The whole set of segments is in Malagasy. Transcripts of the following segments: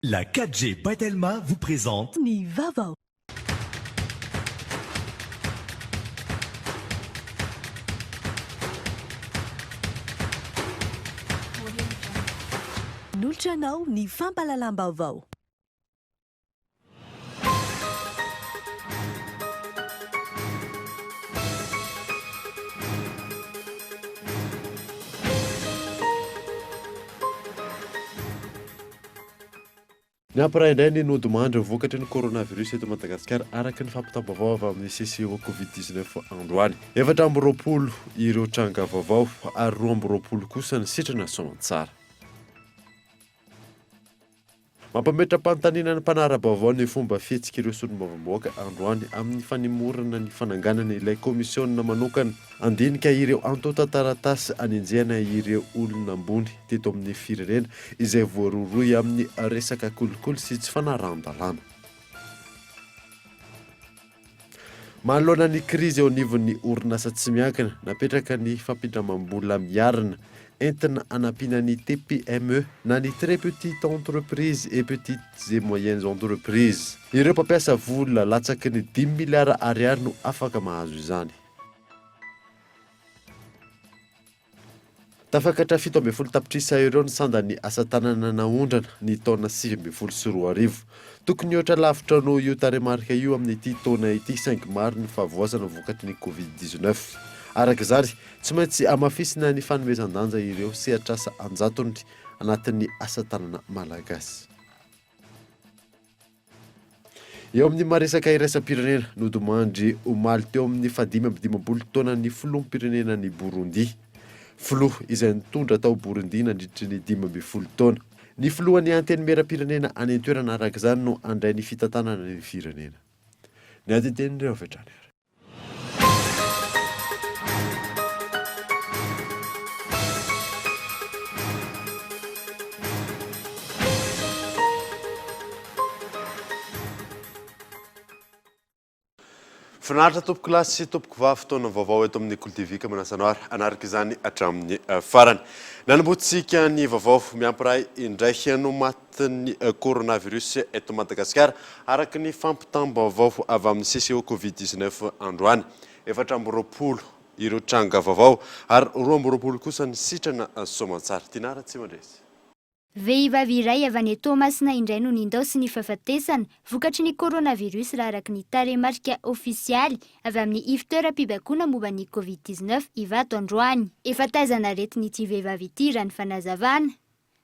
La 4G Batelma vous présente Ni Vavao. Noltranao ny fampalalam-baovao. Ny ampiraha indray ny nodimandry vokatry ny coronavirus eto Madagasikara araka ny fampitambavao avy amin'ny CCO Covid-19 androany. 420 ireo tranga vaovao ary 220 kosa ny sitrana soamantsara. Mampametra-panontaniana ny mpanara-baovao ny fomba fihetsika ireo solombavamboaka androany amin'ny fanimorana ny fananganana ilay komisiona manokana andinika ireo antotan-taratasy anenjehana ireo olona ambony teto amin'ny firenena izay voaroroy amin'ny resaka kolikoly sy tsy fanaran-dalàna. Manoloana ny krizy eo anivon'ny orinasa tsy miankina napetraka ny fampindramam-bola miarina entina anampiana ny TPME na ny très petites entreprises et petites et moyennes entreprises. Ireo mpampiasa vola latsaky ny 10 miliara ariary no afaka mahazo izany. Tafakatra 17 tapitrisa ireo ny sandan'ny asa tanana naondrana ny taona 2024. Tokony ohatra lavitra no io taremarika io amin'ity taona ity saingy maro ny fahavoazana vokatry ny Covid-19. Arak'izany, tsy maintsy amafisina ny fanomezan-danja ireo sehatr'asa anjatony anatin'ny asa tanana malagasy. Eo amin'ny maresaka iraisam-pirenena nodimandry omaly teo amin'ny 512 taona ny filoham-pirenena ny Burundi. Filoha izay nitondra tao Burundi nandritry ny 15 taona. Ny filohan'ny antenimieram-pirenena any an-toerana arak'izany no andray ny fitantanana ny firenena. Ny aditen'ireo avetrany. Finaritra tompoko lasy sy tompoko vavy fotoana vaovao eto amin'ny Kultivika Manasanoara anaraka izany hatramin'ny farany. Nanamboatsika ny vaovao miampiray indray no matin'ny coronavirus eto Madagasikara araka ny fampitam-baovao avy amin'ny CCO Covid-19 androany. 420 ireo tranga vaovao ary 220 kosa ny sitrana soamantsara. Tinara tsy mandresy. Vehivavy iray avy any Toamasina indray no nindaosy ny fahafatesana vokatry ny coronavirus raha araka ny taremarika ofisialy avy amin'ny ivitoeram-pibaikoana momba ny Covid-19 ivato androany. Efa taizana rety n'ity vehivavy ity raha ny fanazavana.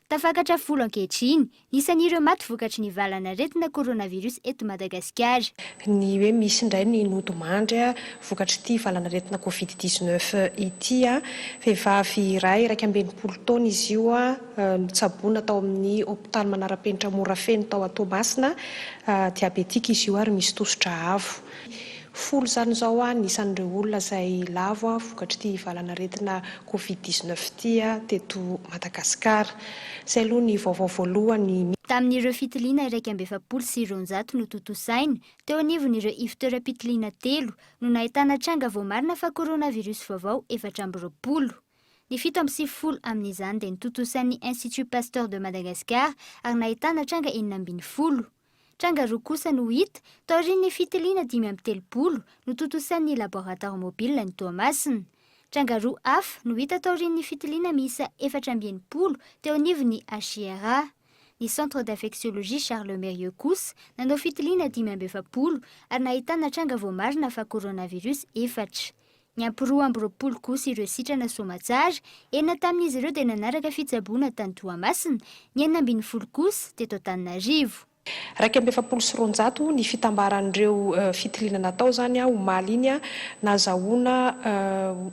Tafakatra 10 ankehitriny, nisan'ireo maty vokatry ny valana retina coronavirus eto Madagasikara. Ny hoe misy indray ny nodimandry vokatry ity valana retina Covid-19 ity vehivavy iray 20 taona izy io mitsaboana tao amin'ny hôpitaly manara-penitra Morafeno tao Toamasina, diabetika izy io ary misy tosidra avo. Folo zany zao nisan'ireo olona izay lavo vokatry ity valana retina Covid-19 ity teto Madagasikara. Izay aloha ny vaovao voalohany. Tamin'ireo fitiliana 170 no totosaina teo anivon'ireo ivitoeram-pitiliana 3 no nahitana tranga voamarina fa coronavirus vaovao 420. Ny 70 amin'izany dia nototosain'ny Institut Pasteur de Madagascar ary nahitana tranga 420. Tranga roa kosa no hita tao aorian'ny fitiliana 530 no totosain'ny laboratoire mobile ny Toamasina. Tranga roa hafa no hita tao aorian'ny fitiliana miisa 420 teo anivon'ny HIRA. Ny centre d'infectiologie Charles Mérieux kosa nanao fitiliana 540 ary nahitana tranga voamarina fa coronavirus 4. Ny ampy 220 kosa ireo sitrana soamantsara, enina tamin'izy ireo dia nanaraka fitsaboana tany Toamasina, ny 40 kosa teto Antananarivo. 270 ny fitambaran'ireo fitiliana natao zany omaly iny nazahoana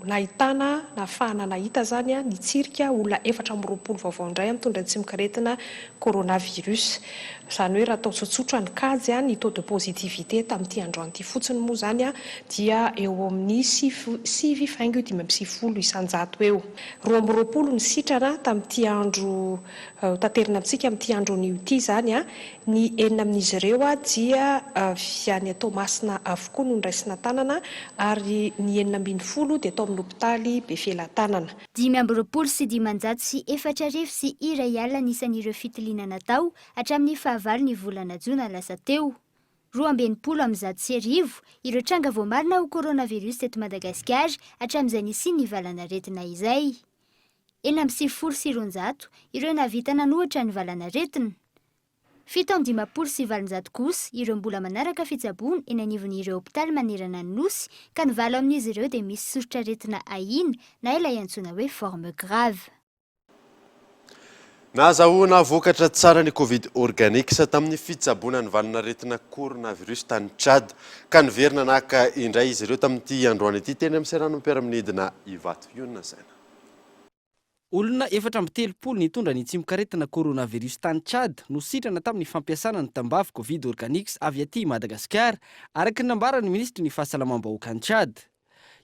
nahitana nahafahana nahita zany nitsirika olona 420 vaovao indray mitondra tsimikaretina coronavirus. Izany hoe raha atao tsotsotra ny kajy ny taux de positivité tamin'ity androany ity fotsiny moa zany dia eo amin'ny 7,50 isan-jato eo. 220 ny sitrana tamin'ity andro tanterina amintsika amin'ity andro ity zany ny enina amin'izy ireo dia fiany Tomasina avokoa no niraisina tanana ary ny 70 dia tao amin'ny hopitaly Befelatanana. 5 sy 10 sy 4 sy 1 alina isan'ireo fitiliana natao hatramin'ny 9 volana Jona lasa teo. 20 sy 1 ireo tranga voamarina ho coronavirus teto Madagasikara hatramin'izay nisy ny valana retina izay. 9 sy 20 ireo navita nanohatra ny valana retina. 7 sy 20 kosa ireo mbola manaraka fitsaboana eny anivon'ireo hopitaly manerana ny nosy ka ny 9 amin'izy ireo dia misy soritra retina ahina na ilay antsoina hoe forme grave. Nahazahoana vokatra tsara ny Covid organique tamin'ny fitsaboana ny valana retina coronavirus tany Tchad ka niverina naka indray izy ireo tamin'ity androany ity teny amin'ny serano mpiara-minidina Ivato Yonina Saina. Olona 430 nitondra ny tsimikaretina coronavirus tany Tchad no sitrana tamin'ny fampiasana ny tambavy Covid organique avy aty Madagasikara araka ny nambarany ministry ny fahasalamam-bahoaka any Tchad.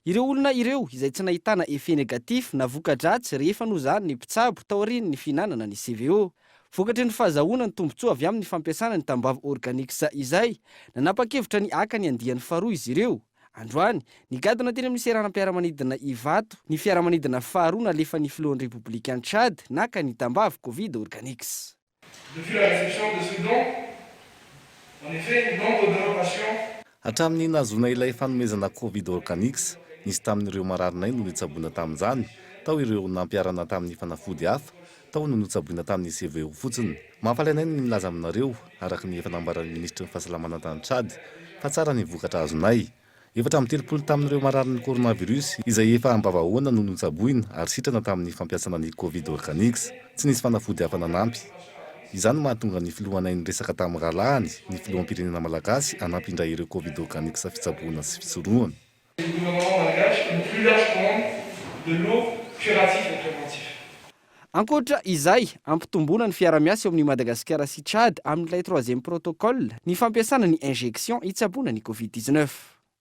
Ireo olona ireo izay tsy nahitana effet négatif na voka-dratsy rehefa nozahany ny mpitsabo tao aorian'ny fihinanana ny CVO. Vokatry ny fahazahoana ny tombontsoa avy amin'ny fampiasana ny tambavy organique izay nanapa-kevitra ny aka ny andiany faharoa izy ireo. Androany, nigadona teny amin'ny seranam-piaramanidina Ivato, ny fiaramanidina faharoa nalefa ny filohan'ny République any Tchad naka ny tambavy Covid organique. Depuis la réception de ce don, en effet, nombre de nos patients hatramin'ny nahazoana ilay fanomezana Covid organique nisy tamin'ireo mararinay no nitsaboina tamin'izany, tao ireo nampiarana tamin'ny fanafody hafa, tao no nitsaboina tamin'ny CVO fotsiny. Mampalainay ny milaza aminareo araka ny efa nambaran'ny ministry ny fahasalamana tany Tchad fa tsara ny vokatra azonay. 730 tamin'ireo mararin'ny coronavirus izay efa ambavahoana no nitsaboina ary sitrana tamin'ny fampiasana ny Covid organique, tsy nisy fanafody hafa nanampy. Izany mahatonga ny filohanay ny resaka tamin'ny rahalahany ny filoham-pirenena malagasy hanampindray ireo Covid organique sa fitsaboana sy fisorohana. le gouvernement malgache une plus large commande de l'eau curative et préventive. Ankoatra izay, ampitombona ny fiara-miasa eo amin'ny Madagasikara sy Tchad amin'ilay 3e protocole ny fampiasana ny injection hitsaboana ny Covid-19.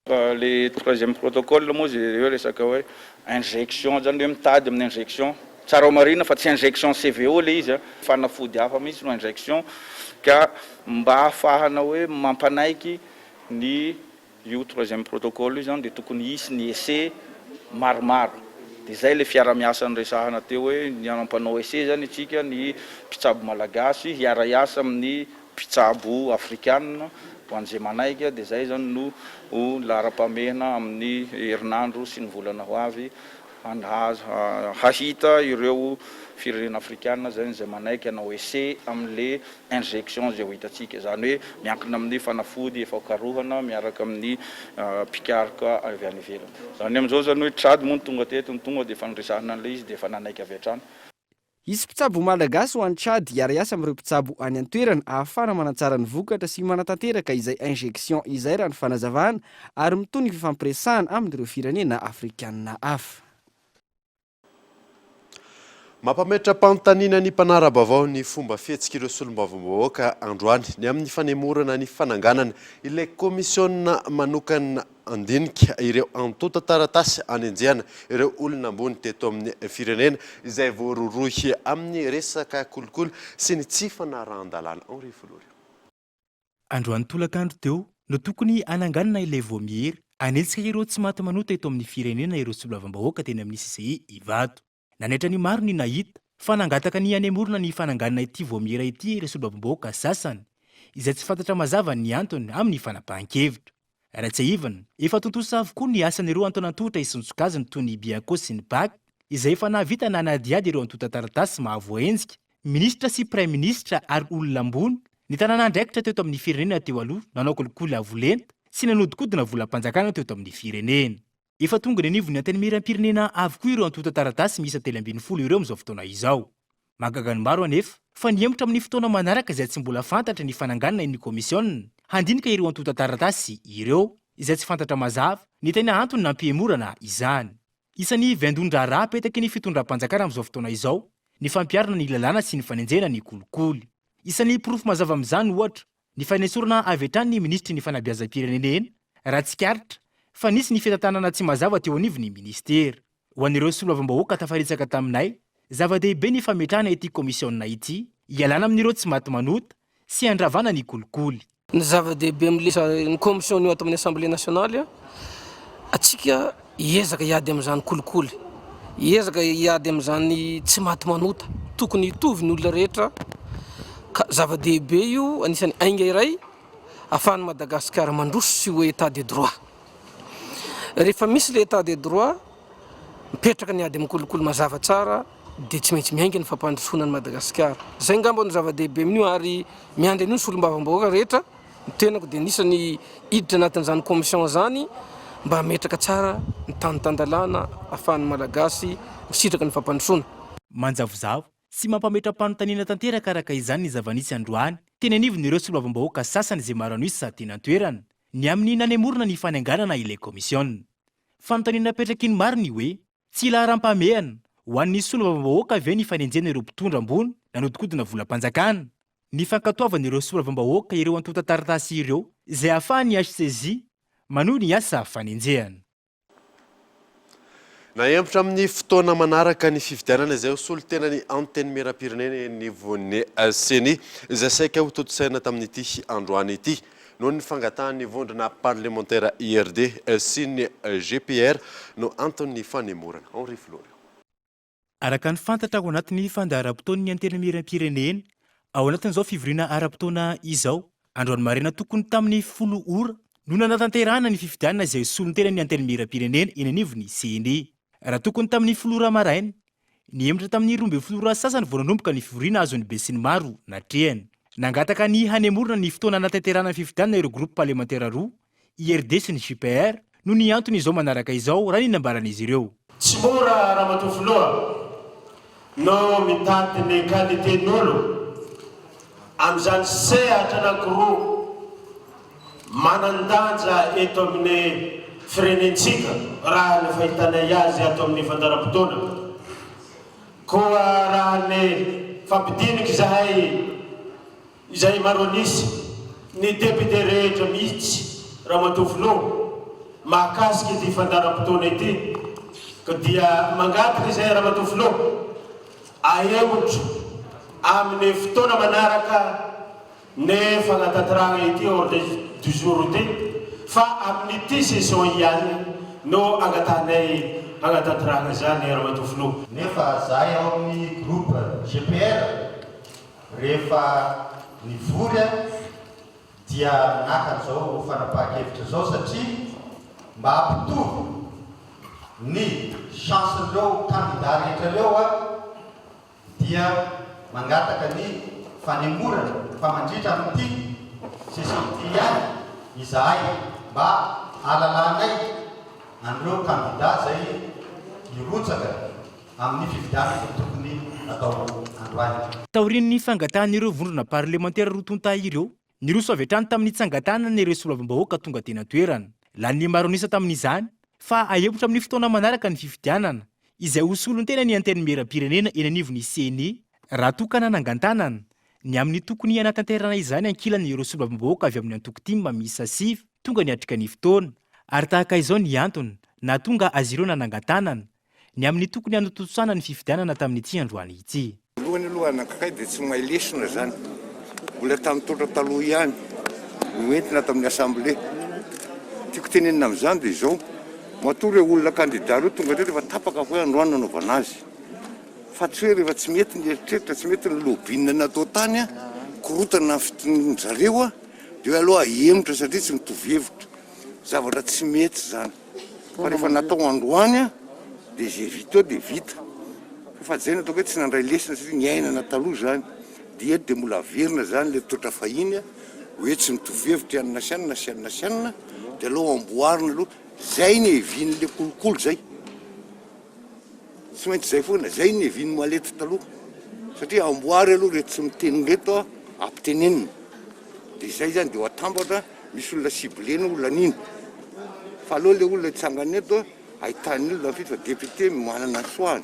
Le 3e protocole moa zay resaka hoe injection zany hoe mitady amin'ny injection tsara marina fa tsy injection CVO le izy fanafody hafa mihitsy no injection ka mba ahafahana hoe mampanaiky ny io 3e protocole io zany dia tokony hisy ny essai maromaro. Dia zay le fiara-miasa resahana teo hoe ny ampanao essai zany itsika ny mpitsabo malagasy hiara-iasa amin'ny mpitsabo afrikanina ho an'izay manaiky dia zay zany no lara-pamehana amin'ny herinandro sy ny volana ho avy hahita ireo firenena afrikanina zay manaiky hanao essai amin'le injection zay ho hitatsika, zany hoe miankina amin'ny fanafody efa karohana miaraka amin'ny pikaroka avy any ivelany. Zany amin'izao zany hoe Tchad moa ny tonga teto ny tonga dia efa niresahana an'ilay izy dia efa nanaiky avy hatrany. Isy mpitsabo malagasy ho any Tchad hiara-iasa amin'ireo mpitsabo any an-toerana ahafana manatsara ny vokatra sy manatanteraka izay injection izay raha ny fanazavana ary mitony fifampiresahana amin'ireo firenena afrikanina hafa. Mampametra-panontaniana ny mpanara-baovao ny fomba fihetsika ireo solombavambahoaka androany ny amin'ny fanemorana ny fananganana ilay komisiona manokana andinika ireo antota taratasy anenjehana ireo olona ambony teto amin'ny firenena izay voarorohy amin'ny resaka kolokolo sy ny tsy fanarahan-dalàna. Henri Folorio. Androany tolakandro teo no tokony ananganana ilay voamihery anelitsika ireo tsy maty manota eto amin'ny firenena ireo solombavambahoaka teny amin'ny CCI Ivato. Nanaitra ny maro ny nahita fa nangataka ny anemorona ny fananganana ity voamiera ity ireo solombavambahoaka sasany izay tsy fantatra mazava ny antony amin'ny fanapahan-kevitra. Raha tsy ivana, efa tontosa avokoa ny asan'ireo antonantohitra isontsokazany toy ny Biako sy ny Bak izay efa navita nanadiady ireo antota taratasy mahavoenjika, ministra sy praiminisitra ary olona ambony ny tanàna andraikitra teto amin'ny firenena teo aloha nanao kolikoly avolenta sy nanodikodina volam-panjakana teto amin'ny firenena. Efa tonga ny anivony antenimiram-pirenena avokoa ireo antota taratasy miisa 320 ireo amin'izao fotoana izao. Mahagaga ny maro anefa fa niemotra amin'ny fotoana manaraka izay tsy mbola fantatra ny fananganana ny komisiona handinika ireo antota taratasy ireo izay tsy fantatra mazava ny tena antony nampihemorana izany. Isan'ny vendondra raha apetaky ny fitondram-panjakana amin'izao fotoana izao ny fampiarana ny lalàna sy ny fanenjena ny kolikoly. Isan'ny porofo mazava amin'izany ohatra ny fanesorana avy hatrany ny ministry ny fanabeazam-pirenena eny raha tsikaritra fa nisy ny fitantanana tsy mazava teo anivon'ny ministera. Ho an'ireo solombavambahoaka tafaritsaka taminay, zava-dehibe ny fametrahana ity komisiona ity, ialana amin'ireo tsy maty manota sy andravana ny kolikoly. Ny zava-dehibe ny komision io ato amin'ny Assemblée nationale atsika hiezaka hiady amin'izany kolikoly, hiezaka hiady amin'izany tsy maty manota, tokony hitovy ny olona rehetra. Ka zava-dehibe io anisan'ny ainga iray ahafahan'ny Madagasikara mandroso sy hoe état de droit. Rehefa misy le état de droit mipetraka ny ady amin'ny kolikoly mazava tsara dia tsy maintsy miainga ny fampandrosoana ny Madagasikara. Zay ngamba ny zava-dehibe amin'io ary miandry an'io ny solombavam-bahoaka rehetra ny tenako dia nisany hiditra anatin'izany komision zany mba hametraka tsara ny tany-tandalana ahafahan'ny malagasy misitraka ny fampandrosoana. Manjavozavo sy mampametra-panontaniana tanteraka araka izany ny zava-nisy androany teny anivon'ireo solombavam-bahoaka sasany izay maro anoisy sady tena toerana ny amin'ny nanemorona ny fananganana ilay komision. Fanontaniana petraky ny mariny hoe tsy laharam-pamehana ho an'ny solombavam-bahoaka avy eo ny fanenjena ireo mpitondra ambony nanodikodina volam-panjakana. Ny fankatoavan'ireo solombavam-bahoaka ireo antota taratasy ireo izay ahafahan'ny HCJ manohy ny asa fanenjehana. Nahempotra amin'ny fotoana manaraka ny fifidianana izay hosolo tena ny anteny miram-pirenena nivon'ny CENI izay saika ho totosaina tamin'ity androany ity noho ny fangatahan'ny vondrona parlementaire IRD sy ny GPR no antony fanemorana. Henri Florio. Araka ny fantatra ao anatin'ny fandaharam-potoan'ny anteny miram-pirenena ao anatin'izao fivoriana aram-potoana izao androany marina tokony tamin'ny 10 ora no nanatanterahana ny fifidianana izay hosolo tena ny anteny miram-pirenena eny anivon'ny CENI. Raha tokony tamin'ny 10 ora maraina, niemitra tamin'ny 12 ora sasany vao nanomboka ny fivoriana azon'ny be sy ny maro natrehany. Nangataka ny hanemorona ny fotoana natanterahana ny fifidianana ireo groupe parlementaire roa, IRD sy ny GPR, no ny antony izao manaraka izao raha ny nambaran'izy ireo. Tsy mora Ramatofoloa no mitady ny qualitén'olo amin'izany sehatra anankiroa manan-danja eto amin'ny firenentsika raha ny fahitanay azy ato amin'ny fandaharam-potoana. Koa raha ny fampidinika izay maro anisy ny député rehetra mihitsy Ramatofoloa mahakasika ity fandaharam-potoana ity ka dia mangataka izay Ramatofoloa ahemotro amin'ny fotoana manaraka ny fanatanterahana ity ordre du jour ity fa amin'ity session ihany no agatanay anatanterahana zany Ramatofoloa. Nefa zahay ao amin'ny groupe GPR rehefa nivory dia naka zao fanapahan-kevitra zao satria mba hampitovy ny chance-ndreo candidat rehetra reo dia mangataka ny fanemorana famandritra amin'ity session ity ihany izahay mba alalanay an'ireo candidat zay hirotsaka amin'ny fifidianana tokony atao androany. Taorian'ny fangatahan'ireo vondrona parlementaire roa tonta ireo niroso avy hatrany tamin'ny tsangatanana ireo solombavam-bahoaka tonga tena toerana. Lany maro anisa tamin'izany fa ahempotra amin'ny fotoana manaraka ny fifidianana izay hosolony tena ny anteny miram-pirenena eny anivon'ny CENI raha tokana nangantanana ny amin'ny tokony anatanterana izany ankilan'ny ireo solombavam-bahoaka avy amin'ny antoko-timma miisa 5 tonga ny atrika ny fotoana ary tahaka izao ny antony na tonga azy ireo nanangantanana ny amin'ny tokony anatotosana ny fifidianana tamin'ity androany ity. Lohany aloha anankiray dia tsy mahay lesona zany, mbola tamin'ny taona taloha ihany no entina tamin'ny assemblée. Tiako tenenina amin'izany dia izao matory olona candidat reo tonga rehefa tapaka hoe androany nanaovana azy fa tsy hoe rehefa tsy mety ny eritreritra tsy mety ny lobinina natao tany korotana ny zareo dia hoe aloha hemotra satria tsy mitovy hevitra zavatra tsy mety zany fa rehefa natao androany dia zay vita dia vita fa zay natao hoe tsy nandray lesina satria ny ainana taloha zany dia dia mbola averina zany le toetra fahiny hoe tsy mitovy hevitra ianona sianina sianina sianina dia aloha amboarina aloha zay ny hevin'le kolokolo zay tsy maintsy zay foana zay ny hevin'ny malety taloha satria amboary aloha rehetra tsy miteny reto ampitenenina dia zay zany dia ho atambatra misy olona siblena olona niny fa aloha le olona itsangana eto ahitany olona fito fa député manana soany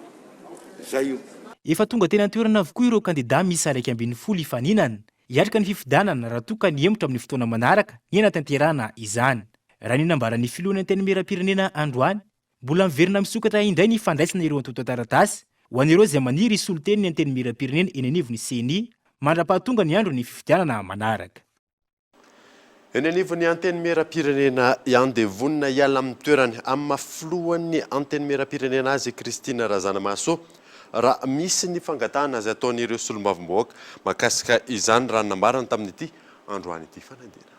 zay io. Efa tonga tena toerana avokoa ireo candidat misy 120 ifaninana hiatrika ny fifidianana raha toka nihemotra amin'ny fotoana manaraka ny anatanterahana izany. Raha ny nambaran'ny filohan'ny anteny miram-pirenena androany mbola miverina misokatra indray ny fandraisana ireo antota taratasy ho an'ireo izay maniry hisolo teny ny anteny miram-pirenena eny anivon'ny CENI Mandra-pahatonga ny andro ny fifidianana manaraka. Eny anivon'ny anteny mera-pirenena iandevonina hiala amin'ny toerany amin'ny mafoloan'ny anteny mera-pirenena azy Kristina Razanamaso raha misy ny fangatahana azy ataon'ireo solombavambahoaka mahakasika izany raha nambarana tamin'ity androany ity fanandina.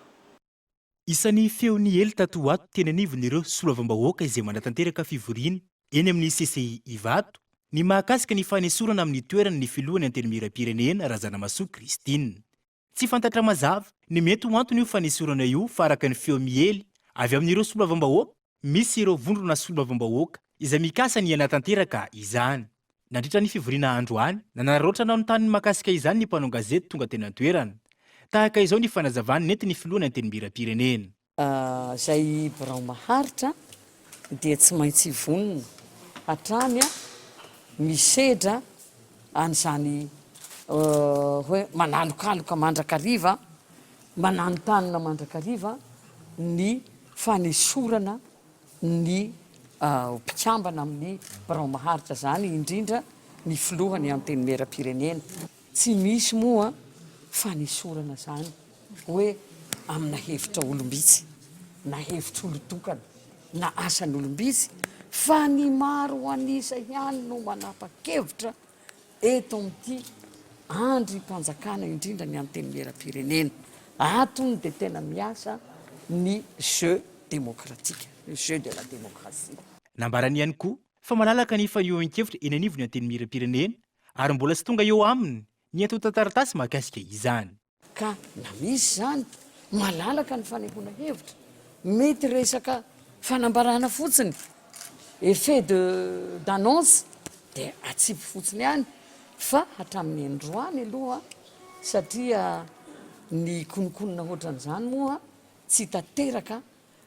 Isan'ny feon'ny hely tato ato teny anivon'ireo solombavambahoaka izay manatanteraka fivoriana eny amin'ny CCI Ivato ny mahakasika ny fanesorana amin'ny toerana ny filohan'ny anteny mera-pirenena Razanamaso Kristina. Tsy fantatra mazava ny mety ho antony io fanesorana io fa araka ny feo mihely avy amin'ireo solombavambahoaka misy ireo vondrona solombavambahoaka izay mikasa ny hanatanteraka izany. Nandritra ny fivoriana androany nanaraotrana ny tany mahakasika izany ny mpanao gazety tonga teny an-toerana. Tahaka izao ny fanazavany nety ny filohan'ny anteny mera-pirenena. Zay birao maharitra dia tsy maintsy vonona hatrany misedra an'izany hoe manalokaloka mandrakariva, mananotanina mandrakariva ny fanesorana ny mpikambana amin'ny birao maharitra zany, indrindra ny filohany amin'ny teny mera-pirenena. Tsy misy moa fanesorana zany hoe amina hevitra olombitsy na hevitra olotokana na asan'olombitsy, fa ny maro anisa ihany no manapa-kevitra eto amin'ity andry mpanjakana indrindra ny anteny mera-pirenena. Atony dia tena miasa ny jeu démocratique, le jeu de la démocratie. Nambarany ihany koa fa malalaka ny fanehoan-kevitra eny anivon'ny anteny mera-pirenena ary mbola tsy tonga eo aminy ny atao-tantaratasy mahakasika izany. Ka na misy zany malalaka ny fanehoana hevitra, mety resaka fanambarana fotsiny, effet d'annonce dia atsipy fotsiny ihany, fa hatramin'ny androany aloha satria ny konokonona ohatran'izany moa tsy tanteraka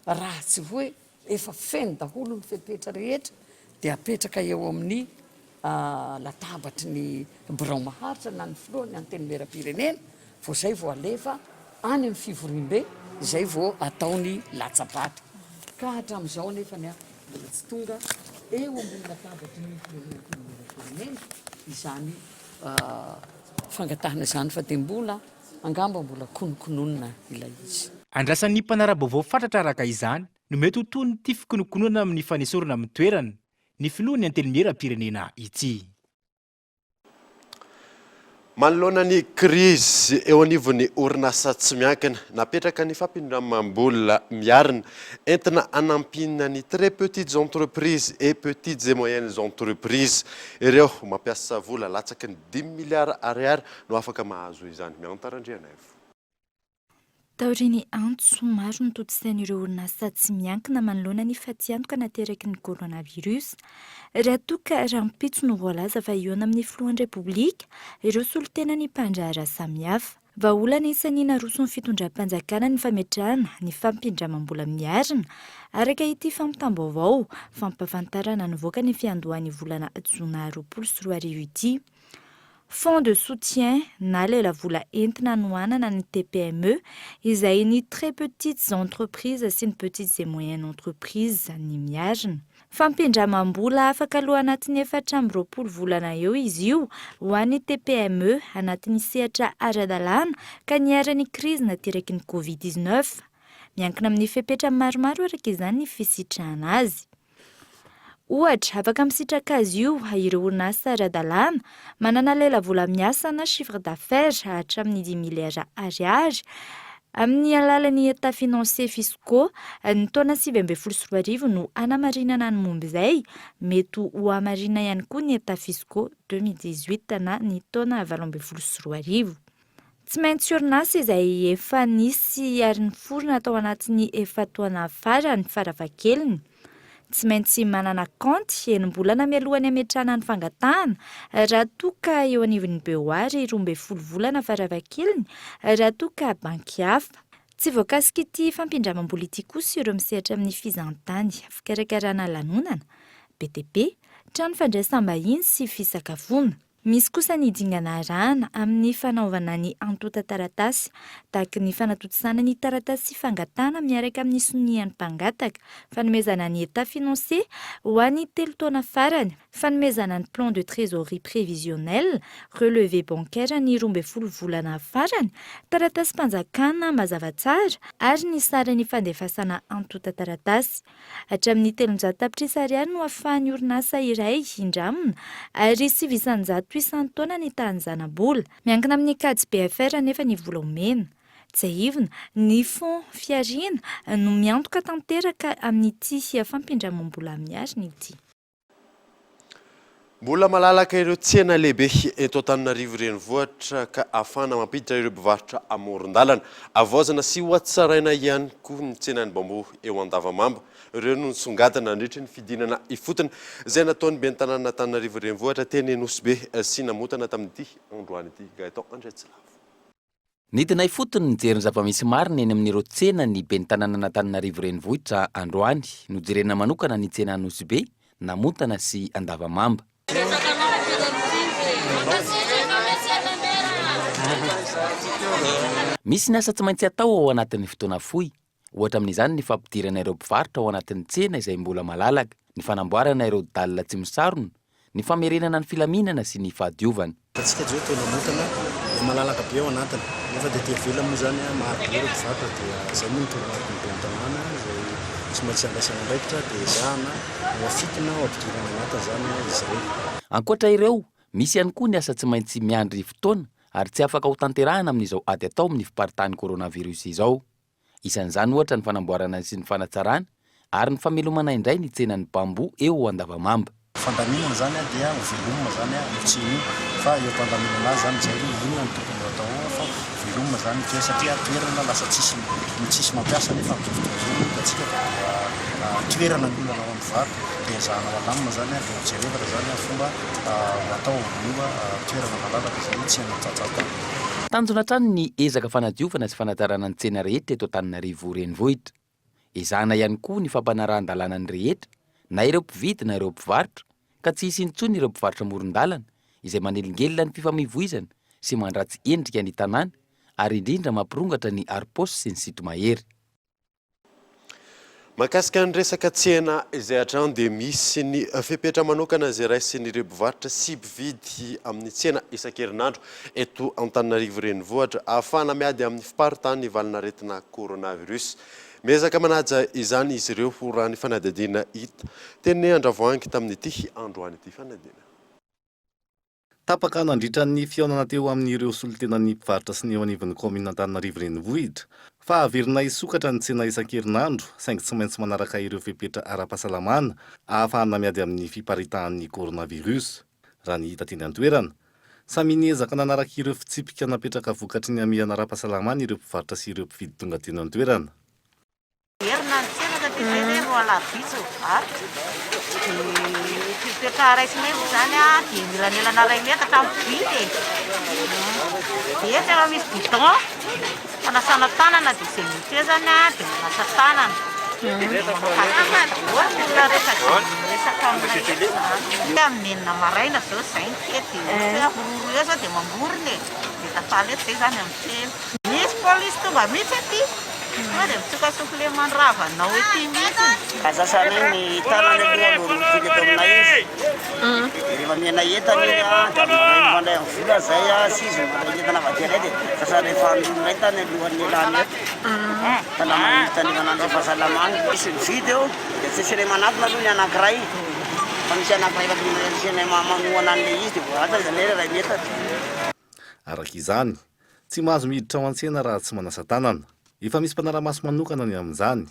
raha tsy hoe efa feno daholo ny fepetra rehetra dia apetraka eo amin'ny latabatry ny birao maharitra na ny filohan'ny anteny mera-pirenena, vao zay vao alefa any amin'ny fivoriam-be, zay vao ataony latsabaty. Ka hatramin'izao nefa ny mbola tsy tonga eo ambony latabatry ny filohan'ny anteny mera-pirenena izany fangatahana izany, fa dia mbola angamba mbola konokononina ilay izy. Andrasan'ny mpanara-baovao fatratra araka izany no mety ho toy ny ity fikonokonona amin'ny fanesorana amin'ny toerana ny filohan'ny anteny mera-pirenena ity. Manoloana ny krizy eo anivon'ny orinasa tsy miankina napetraka ny fampindramam-bola miarina entina anampina ny très petites entreprises et petites et moyennes entreprises. Ireo mampiasa vola latsaky ny 10 miliara ariary no afaka mahazo izany. Miantarandrianavo. Taoriany antso maro ny totosain'ireo orinasa tsy miankina manoloana ny fahatsiantoka nateraky ny coronavirus. Raha toka rahampitso no voalaza fa iona amin'ny filohan'ny repoblika ireo solotena ny mpandrahara samihafa. Vahaolana isanina roson'ny fitondram-panjakana ny fametrahana ny fampindramam-bola miarina araka ity fampitam-baovao fampafantarana nivoaka ny fiandohan'ny volana jona 2024 ity. Fonds de soutien na lela-vola entina anohanana ny TPME izay ny très petites entreprises sy ny petites et moyennes entreprises ny miarina. Fampindramam-bola afaka aloha anatin'ny 420 volana eo izy io ho an'ny TPME anatin'ny sehatra ara-dalàna ka niara-ny krizy nateraky ny Covid-19. Miankina amin'ny fepetra maromaro araka izany ny fisitrahana azy. Ohatra, afaka misitraka azy io ireo orinasa ara-dalàna manana lela-vola miasa na chiffre d'affaires hatramin'ny 10 miliara ariary amin'ny alalan'ny état financier fiscaux. Ny taona 2024 no anamarinana ny momba izay, mety ho amarina ihany koa ny état fiscaux 2018 na ny taona 2024. Tsy maintsy orinasa izay efa nisy ary niforona tao anatin'ny efa taona farany farafahakeliny. Tsy maintsy manana kaonty enim-bolana mialohany ametrahana ny fangatahana raha toka eo anivon'ny beoary 12 volana farafahakeliny raha toka banky hafa. Tsy voakasika ity fampindramam-bola ity kosa ireo misehatra amin'ny fizantany, fikarakarana lanonana, BTP, trano fandraisam-bahiny sy fisakafoana. Misy kosa ny dingana rana amin'ny fanaovana ny antota taratasy, tahaka ny fanatotosana ny taratasy fangatana miaraka amin'ny sonian'ny mpangataka, fanomezana ny état financier ho an'ny 3 taona farany, fanomezana ny plan de trésorerie prévisionnel, relevé bancaire ny 12 volana farany, taratasy mpanjakana mazava tsara ary ny saran'ny fandefasana antota taratasy. Hatramin'ny 300 tapitrisa ariary no ahafahan'ny orinasa iray indramina ary 900 isan-taona ny tahan'izana-bola, miankina amin'ny kajy BFR nefa ny vola omena. Tsaivina, ny fond fiariana no miantoka tanteraka amin'ity fampindramam-bola miarina ity. Mbola malalaka ireo tsena lehibe eto Antananarivo renivohitra ka ahafahana mampiditra ireo mpivarotra amoron-dalana. Avaozana sy hoatsaraina ihany koa ny tsenan'ny bambo eo Andavamamba. Ireo no nisongadina nandritra ny fidinana ifotona izay nataon'ny ben'ny tanàna Antananarivo renivohitra teny Nosy Be sy namotana tamin'ity androany ity. Gaëtan Andretsilavo. Nidina ifotony nijery ny zava-misy marina eny amin'ireo tsena ny ben'ny tanàna Antananarivo renivohitra androany, nojerena manokana ny tsena Nosy Be, namotana sy Andavamamba. Misy ny asa tsy maintsy atao ao anatin'ny fotoana fohy, ohatra amin'izany ny fampidirana ireo mpivarotra ao anatin'ny tsena izay mbola malalaka, ny fanamboarana ireo dalina tsy misarona, ny famerenana ny filaminana sy ny fahadiovana. Atsika zao toa namotana malalaka be ao anatiny, nefa dia tevela moa zany maro be ireo mpivarotra dia izay moa nytoro anatin'ny ben'ny tanàna izay tsy maintsy andraisana andraikitra dia zahana hoafikina ao ampidirana anatiny zany izy ireo. Ankoatra ireo, misy ihany koa ny asa tsy maintsy miandry fotoana ary tsy afaka ho tanterahana amin'izao ady atao amin'ny fiparitahany coronavirus izao. Isan'izany ohatra ny fanamboarana sy ny fanatsarana ary ny famelomana indray ny tsenan'ny bambo eo Andavamamba. Fandaminana zany dia ho velomina zany motsiny fa eo fandaminana azy zany zay inona ny tokony atao fa velomina zany dia satria toerana lasa tsisy mampiasa nefa amin'izao atsika toerana ny olona ao amin'ny varotra dia zahana alamina zany dia jerevatra zany fomba atao moa toerana malalaka zany tsy hanatsatsaka. Tanjona hatrany ny ezaka fanadiovana sy fanatarana ny tsena rehetra eto Antananarivo renivohitra. Ezahana ihany koa ny fampanarahan-dalàna ny rehetra, na ireo mpividy na ireo mpivarotra, ka tsy hisy intsony ireo mpivarotra amoron-dalana izay manelingelina ny fifamoivoizana sy mandratsy endrika ny tanàna ary indrindra mampirongatra ny aripôsy sy ny sito mahery. Mahakasika ny resaka tsena izay hatrany dia misy ny fepetra manokana izay raisin'ireo mpivarotra sy mpividy amin'ny tsena isan-kerinandro eto Antananarivo renivohitra ahafahana miady amin'ny fiparitahany ny valinaretina coronavirus. Miezaka manaja izany izy ireo raha ny fanadihadiana hita teny Andravoahangy tamin'ity androany ity fanadihana. Tapaka nandritra ny fihaonana teo amin'ireo solotenan'ny mpivarotra sy ny eo anivon'ny komina Antananarivo renivohitra fa averina hisokatra ny tsena isan-kerinandro saingy tsy maintsy manaraka ireo fepetra ara-pahasalamana ahafahana miady amin'ny fiparitahan'ny coronavirus. Raha ny hita teny an-toerana, samy niezaka nanaraka ireo fitsipika napetraka vokatry ny amihana ara-pahasalamana ireo mpivarotra sy ireo mpividy tonga teny an-toerana. Fepetra raisinay moa zany dia milanelana ray metatra mividy dia tena misy bidon fanasana tanana dia izay mitezana dia manasa tanana olona resaka aminenina maraina zao zay nkety hororo eo zao dia mamborony dia tafalety zay zany amin'ny tsena misy polisy tonga mihitsy aty dia mitsokasokole mandravanao ety mihitsy azasana ny tanana aloha tika eto aminay izy rehefa mena entana mandray amin'ny vola zay sy izy mandray entana vateray dia sasana efa andronay tany alohan'ny elany eto tanamanitan'ny manandro fahasalamana misy mividy eo dia tsy senay manatona aloha ny anankiray fa misy anankiray fasenay manoana an'le izy dia voatany zany ray metatra. Araka izany, tsy mahazo miditra ao an-tsena raha tsy manasa tanana. Efa misy mpanaramaso manokana ny amin'izany.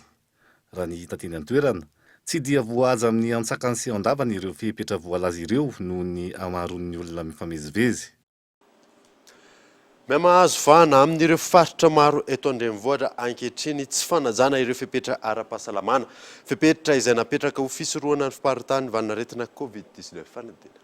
Raha ny hita teny an-toerana, tsy dia voahaja amin'ny antsakany sy andavany ireo fepetra voalaza ireo noho ny amaron'ny olona mifamezivezy. Mahazo vahana amin'ireo faritra maro eto an-drenivohitra ankehitriny tsy fanajana ireo fepetra ara-pahasalamana, fepetra izay napetraka ho fisorohana ny fiparitahany valinaretina COVID-19 fanadihana.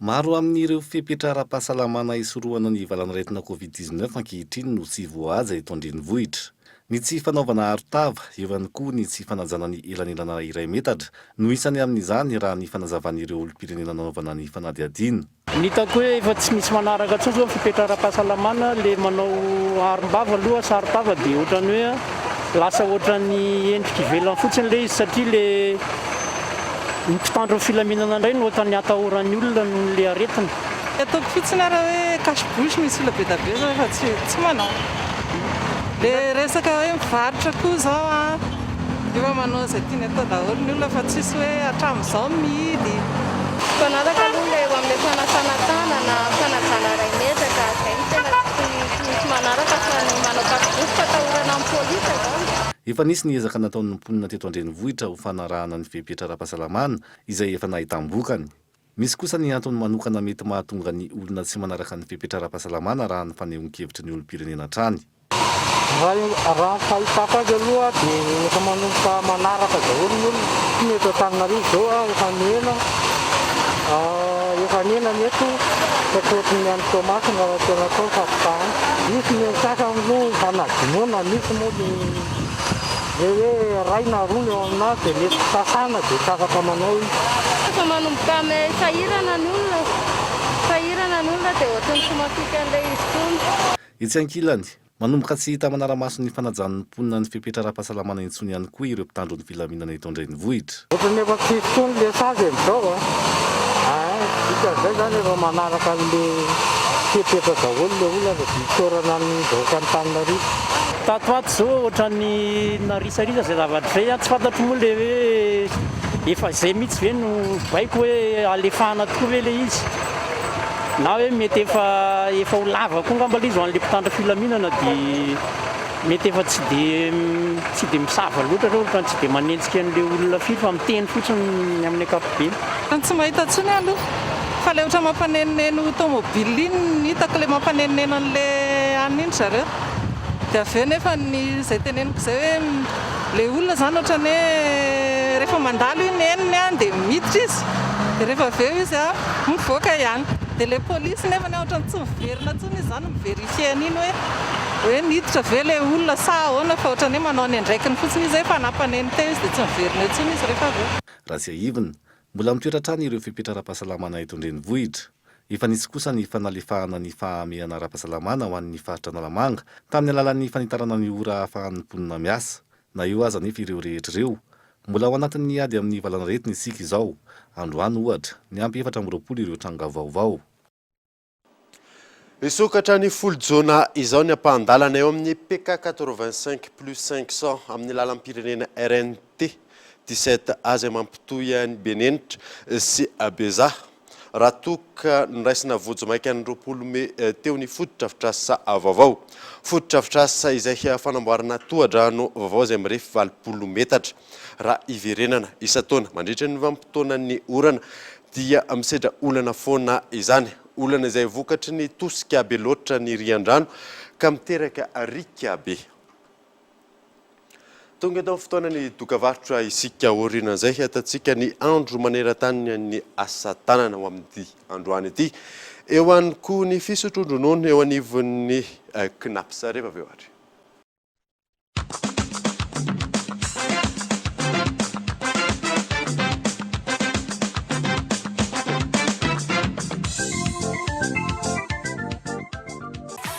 Maro amin'ireo fepetra ara-pahasalamana hisorohana ny valanaretina COVID-19 ankehitriny no tsy voahaja eto an-drenivohitra. Ny tsy fanaovana arotava eo ihany koa ny tsy fanajana ny elanelana iray metatra no isany amin'izany raha ny fanazavan'ireo olom-pirenena nanaovana ny fanadihadiana. Ny hitako hoe efa tsy misy manaraka tsotso ny fipetraram-pahasalamana le manao arom-bava aloha sy arotava dia ohatrany hoe lasa ohatrany endrika ivelany fotsiny le izy satria le ny mpitandro ny filaminana indray no ohatrany atahoran'ny olona no le aretina. Ataoko fotsiny ara hoe cache-bouche misy olona be da be zao fa tsy manao. Le resaka hoe mivarotra koa zao efa manao izay tiany atao daholo ny olona fa tsisy hoe hatramin'izao mihidy. Fanaraka aloha le eo amin'ilay fanasana tanana, fanajana iray metaka, izay no tena tsy manaraka fa ny manao cache-bouche fatahorana amin'ny pôlisa zao. Efa nisy ny ezaka nataon'ny mponina teto an-drenivohitra ho fanarahana ny fepetra ara-pahasalamana izay efa nahitambokany. Misy kosa ny antony manokana mety mahatonga ny olona tsy manaraka ny fepetra ara-pahasalamana raha ny fanehoan-kevitry ny olom-pirenena hatrany. Raha fahitako azy aloha dia efa manomboka manaraka daholo ny olona. Mety Antananarivo zao efa nena mety ohatry ny any Tomasy raha tena atao fakitahana. Misy ny sasany aloha fanadinoana, misy moa ny hoe ray na roa eo aminazy dia mety sasana dia tsy afaka manao izy. Efa manomboka amin'ny sahirana ny olona dia ohatrany tsy mafika an'ilay izy tony. Etsy ankilany, manomboka tsy hita manara-maso ny fanajan'ny mponina ny fepetra ara-pahasalamana intsony ihany koa ireo mpitandro ny filaminana eto an-drenivohitra. Ohatrany efa tsy tony le sazy amin'izao dika zay zany efa manaraka le fepetra daholo le olona dia misorana ny vahoaka Antananarivo. Tatoato zao ohatrany narisarisa zay zavatra zay tsy fantatro moa le hoe efa zay mihitsy ve no baiko hoe alefahana tokoa ve le izy na hoe mety efa ho lava koa ngamba le izy ho an'le mpitandro filaminana dia mety efa tsy dia misava loatra reo ohatrany tsy dia manenjika an'le olona firy fa miteny fotsiny amin'ny ankapobeny. Tsy mahita tsony aloha fa le ohatry mampanenoneno tomobily iny hitako le mampanenoneno an'le an'iny zareo. Dia avy eo nefa izay teneniko izay hoe le olona zany ohatrany hoe rehefa mandalo iny eniny dia miditra izy dia rehefa avy eo izy mivoaka ihany. Dia le polisy nefa ohatrany tsy miverina tsony izy zany miverifie an'iny hoe miditra ve le olona sa ahoana fa ohatrany hoe manao ny andraikiny fotsiny izy fa nampaneny teo izy dia tsy miverina tsony izy rehefa avy eo. Raha tsy ahivina, mbola mitoetra-trany ireo fepetra ara-pahasalamana eto an-drenivohitra. Efa nisy kosa ny fanalefahana ny fahamehana ara-pahasalamana ho an'ny faritra Analamanga tamin'ny alalan'ny fanitarana ny ora ahafahan'ny mponina miasa. Na eo aza nefa ireo rehetra ireo mbola ao anatin'ny ady amin'ny valanaretiny isika izao. Androany ohatra ny ampy 420 ireo tranga vaovao. Isokatra ny folo jona izao ny ampandalana eo amin'ny PK 85+500 amin'ny lalam-pirenena RNT 17 azy mampitoy ny Benenitra sy Abeza. Raha toka niraisina vojomaika ny 20 Mey teo ny fototra-afitrasa vaovao. Fototra-afitrasa izay fanamboarana tohadrano vaovao izay mirefy 20 metatra. Raha iverenana isa-taona mandritra ny vanim-potoana ny orana dia misedra olana foana izany. Olana izay vokatry ny tosika be loatra ny riandrano ka miteraka arika be. Tonga eto fotoana ny dokavarotra isika orinan'izay atatsika ny andro maneran-tany ny asa tanana ho amin'ity androany ity. Eo ihany koa ny fisotrondronoana eo anivon'ny Knapsa rehefa avy eo ary.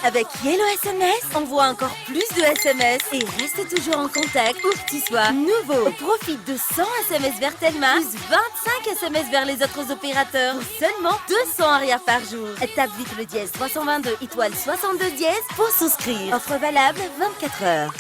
Avec Yellow SMS, envoie encore plus de SMS et reste toujours en contact où que tu sois. Nouveau, profite de 100 SMS vers Telma, plus 25 SMS vers les autres opérateurs pour seulement 200 arrières par jour. Tape vite le dièse 322 étoile 62 dièse pour souscrire. Offre valable 24 heures.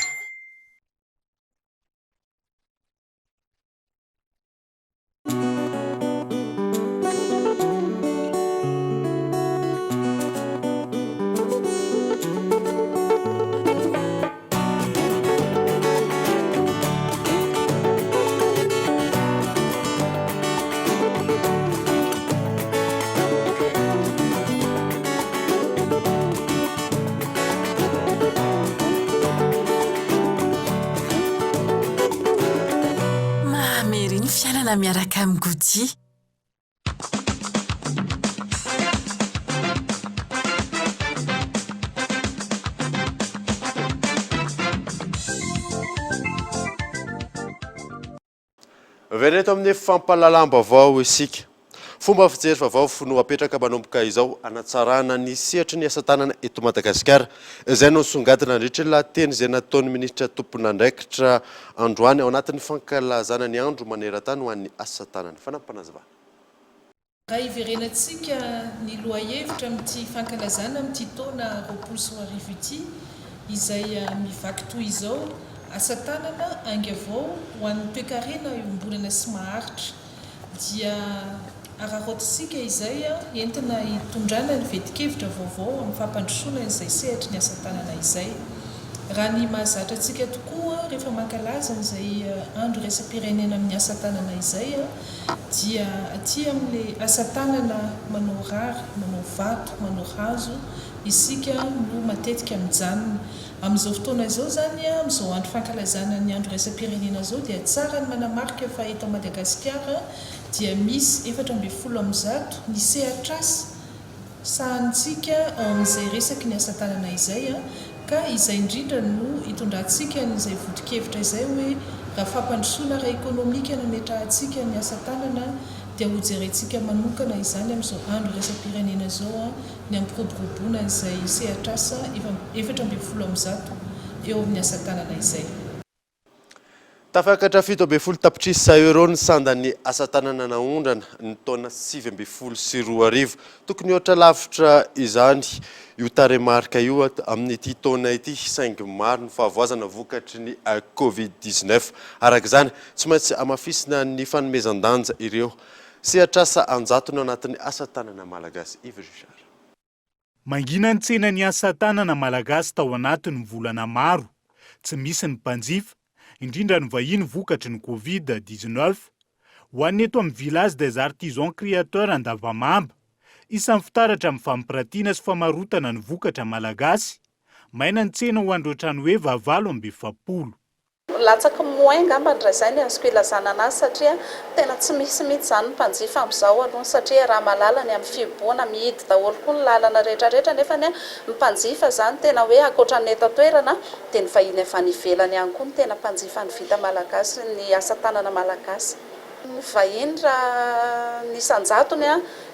Fianana miaraka amin'ny Goudy. Vereto amin'ny fampalalam-baovao isika. Fomba fijery vaovao no apetraka manomboka izao anatsarana ny sehatra ny asa tanana eto Madagasikara. Izay no songadina nandritra lateny izay nataon'ny ministra tompon'andraikitra Androany ao anatin'ny fankalazana ny andro maneran-tany ho an'ny asa tanana. Fanampanazavana. Raha iverenantsika ny lohahevitra amin'ity fankalazana amin'ity taona 2020 ity izay mivaky toy izao asa tanana angavao ho an'ny toe-karena iombonana sy maharitra dia ararotsika izay entina hitondrana ny vetikevitra vaovao amin'ny fampandrosoana izay sehatry ny asa tanana izay. Raha ny mahazatra antsika tokoa rehefa mankalaza izay andro raisam-pirenena amin'ny asa tanana izay dia aty amin'ny asa tanana manao rary, manao vato, manao hazo isika no matetika mijanona. Amin'izao fotoana izao zany amin'izao andro fankalazana ny andro raisam-pirenena izao dia tsara ny manamarika fa eto Madagasikara dia misy 420 ny sehatr'asa sahantsika ao amin'izay resaky ny asa tanana izay ka izay indrindra no hitondrantsika n'izay vodikevitra izay hoe raha fampandrosoana ara ekonomika no metrahantsika ny asa tanana dia ho jerentsika manokana izany amin'izao andro raisam-pirenena izao ny ampiroboroboana izay sehatr'asa 420 eo amin'ny asa tanana izay. Tafakatra 7 tapitrisa euro ny sandan'ny asa tanana naondrana ny taona 2024. Tokony ohatra lavitra izany io taremarika io amin'ity taona ity saingy maro ny fahavoazana vokatry ny Covid-19. Arak'izany tsy maintsy amafisina ny fanomezan-danja ireo sehatr'asa anjatony ao anatin'ny asa tanana malagasy. Ivo Richard. Mangina ny tsena ny asa tanana malagasy tao anatin'ny volana maro, tsy misy ny mpanjifa, indrindra ny vahiny vokatry ny Covid-19. Ho an'ny eto amin'ny village des artisans créateurs Andavamamba, isan'ny fitaratra amin'ny fampirantiana sy famarotana ny vokatra malagasy, maina ny tsena ho androatrany hoe 720. Latsaka moainga ngambany zay ny azoko ilazana anazy satria tena tsy misy mihitsy zany ny mpanjifa amin'izao aloha satria raha malala ny amin'ny fiboana mihidy daholo koa ny lalana rehetrarehetra nefa ny mpanjifa zany tena hoe akoatran'ny eto toerana dia ny vahiny avy any ivelany ihany koa ny tena mpanjifa ny vita malagasy ny asa tanana malagasy. Ny vahiny raha ny isanjatony